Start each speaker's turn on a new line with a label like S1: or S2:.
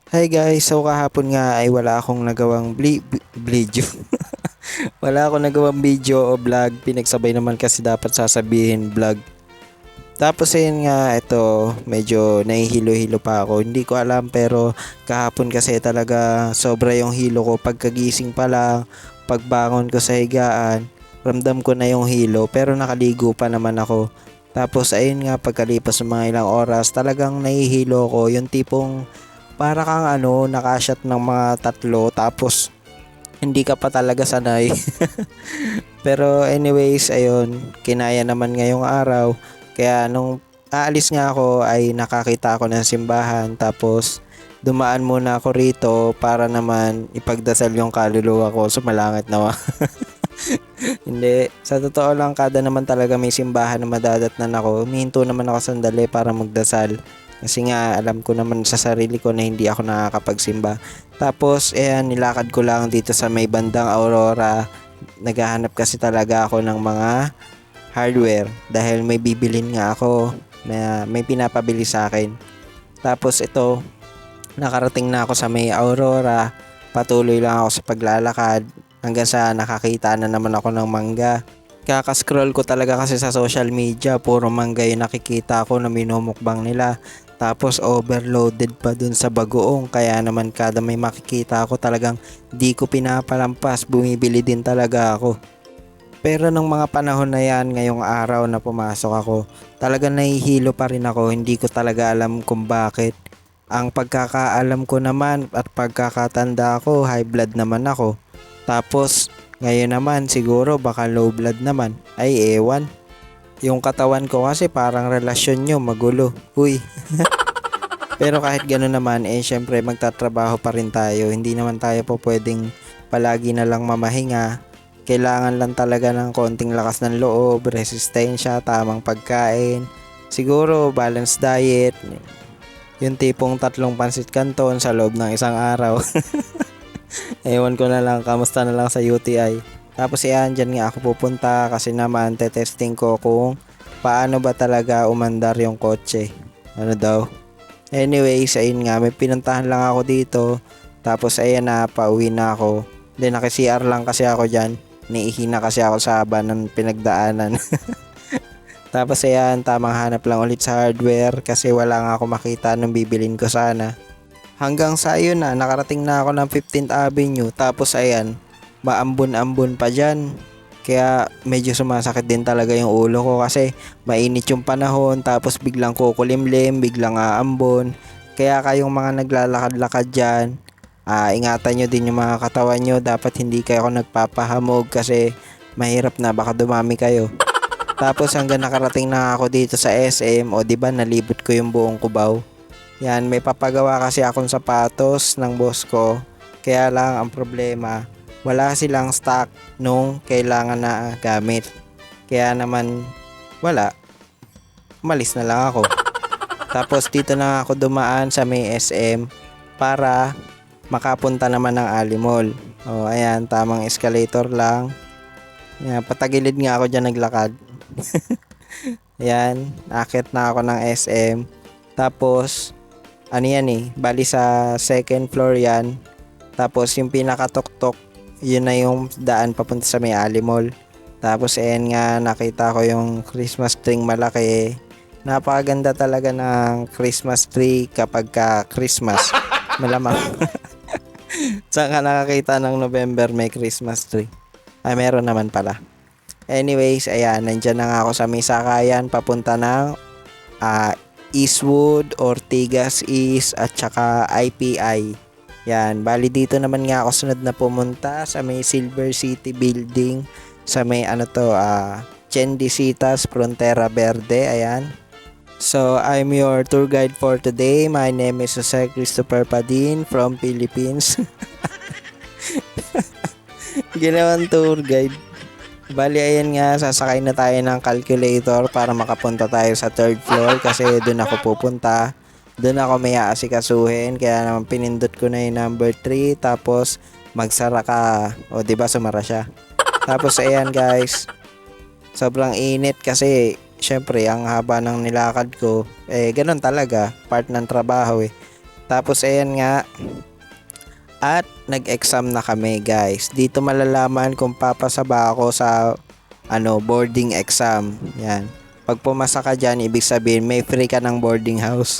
S1: Hi guys, so kahapon nga ay wala akong nagawang video. Wala akong nagawang video o vlog. Pinagsabay naman kasi dapat sasabihin vlog. Tapos ayun nga, ito medyo nahihilo-hilo pa ako. Hindi ko alam pero kahapon kasi talaga sobra yung hilo ko. Pagkagising pa lang, pagbangon ko sa higaan, ramdam ko na yung hilo pero nakaligo pa naman ako. Tapos ayun nga, pagkalipas ng mga ilang oras talagang nahihilo ko. Yung tipong para kang nakashot ng mga tatlo tapos hindi ka pa talaga sanay. Pero anyways, ayun, kinaya naman ngayong araw. Kaya nung aalis nga ako ay nakakita ako ng simbahan tapos dumaan muna ako rito para naman ipagdasal yung kaluluwa ko sumalangit nawa. Hindi, sa totoo lang kada naman talaga may simbahan na madadatnan ako, humihinto naman ako sandali para magdasal. Kasi nga alam ko naman sa sarili ko na hindi ako nakakapagsimba. Tapos ayan, nilakad ko lang dito sa may bandang Aurora. Naghahanap kasi talaga ako ng mga hardware dahil may bibilin nga ako na may pinapabili sa akin. Tapos ito, nakarating na ako sa may Aurora. Patuloy lang ako sa paglalakad hanggang sa nakakita na naman ako ng mangga. Kaka-scroll ko talaga kasi sa social media, puro mangga yung nakikita ko na minumukbang nila. Tapos overloaded pa dun sa bagoong, kaya naman kada may makikita ako talagang di ko pinapalampas, bumibili din talaga ako. Pero nung mga panahon na yan, ngayong araw na pumasok ako, talagang nahihilo pa rin ako, hindi ko talaga alam kung bakit. Ang pagkakaalam ko naman at pagkakatanda ko, high blood naman ako. Tapos ngayon naman siguro baka low blood naman, ay ewan. Yung katawan ko kasi parang relasyon nyo magulo. Uy. Pero kahit gano'n naman, syempre magtatrabaho pa rin tayo. Hindi naman tayo po pwedeng palagi na lang mamahinga. Kailangan lang talaga ng konting lakas ng loob, resistensya, tamang pagkain. Siguro balanced diet. Yung tipong tatlong pansit canton sa loob ng isang araw. Ewan ko na lang, kamusta na lang sa UTI. Tapos yan, dyan nga ako pupunta kasi naman testing ko kung paano ba talaga umandar yung kotse. Ano daw? Anyways, ayun nga, may pinuntahan lang ako dito. Tapos ayan na, pauwi na ako. Then naki-CR lang kasi ako dyan. Niihi na kasi ako sa haba ng pinagdaanan. Tapos ayan, tamang hanap lang ulit sa hardware kasi wala nga ako makita nung bibilin ko sana. Hanggang sa ayun na, nakarating na ako ng 15th Avenue. Tapos ayan, maambon-ambon pa dyan. Kaya medyo sumasakit din talaga yung ulo ko kasi mainit yung panahon tapos biglang kukulimlim, biglang aambon. Kaya kayong mga naglalakad-lakad dyan, ingatan nyo din yung mga katawan nyo. Dapat hindi kayo nagpapahamog kasi mahirap na baka dumami kayo. Tapos hanggang nakarating na ako dito sa SM, o di ba nalibot ko yung buong Cubao. Yan, may papagawa kasi akong sapatos ng boss ko. Kaya lang ang problema, wala silang stock nung kailangan na gamit. Kaya naman wala, umalis na lang ako. Tapos dito na ako dumaan sa may SM para makapunta naman ng Ali Mall. O ayan, tamang escalator lang. Yan, patagilid nga ako dyan naglakad. Ayan, akit na ako ng SM. Tapos, ano yan bali sa second floor yan. Tapos yung pinakatuktok, yun na yung daan papunta sa may Ali Mall. Tapos ayan nga, nakita ko yung Christmas tree malaki. Napakaganda talaga ng Christmas tree kapag ka Christmas. Malamang. Saan ka nakakita ng November may Christmas tree? Ay, meron naman pala. Anyways, ayan, nandyan na nga ako sa may sakayan papunta ng Eastwood, Ortigas East at saka IPI. Yan, bali dito naman nga ako sunod na pumunta sa may Silver City Building sa may Chendisitas, Frontera Verde, ayan. So, I'm your tour guide for today. My name is Jose Christopher Padin from Philippines. Ginawang tour guide. Bali, ayan nga, sasakay na tayo ng calculator para makapunta tayo sa third floor kasi doon ako pupunta. Doon ako may aasikasuhin, kaya naman pinindot ko na yung number 3, tapos magsara ka. O, diba sumara siya. Tapos, ayan guys, sobrang init kasi, syempre, ang haba ng nilakad ko, ganun talaga, part ng trabaho Tapos ayan nga, at nag-exam na kami guys. Dito malalaman kung papasa ba ako sa boarding exam. Yan. Pag pumasa ka dyan, ibig sabihin may free ka ng boarding house.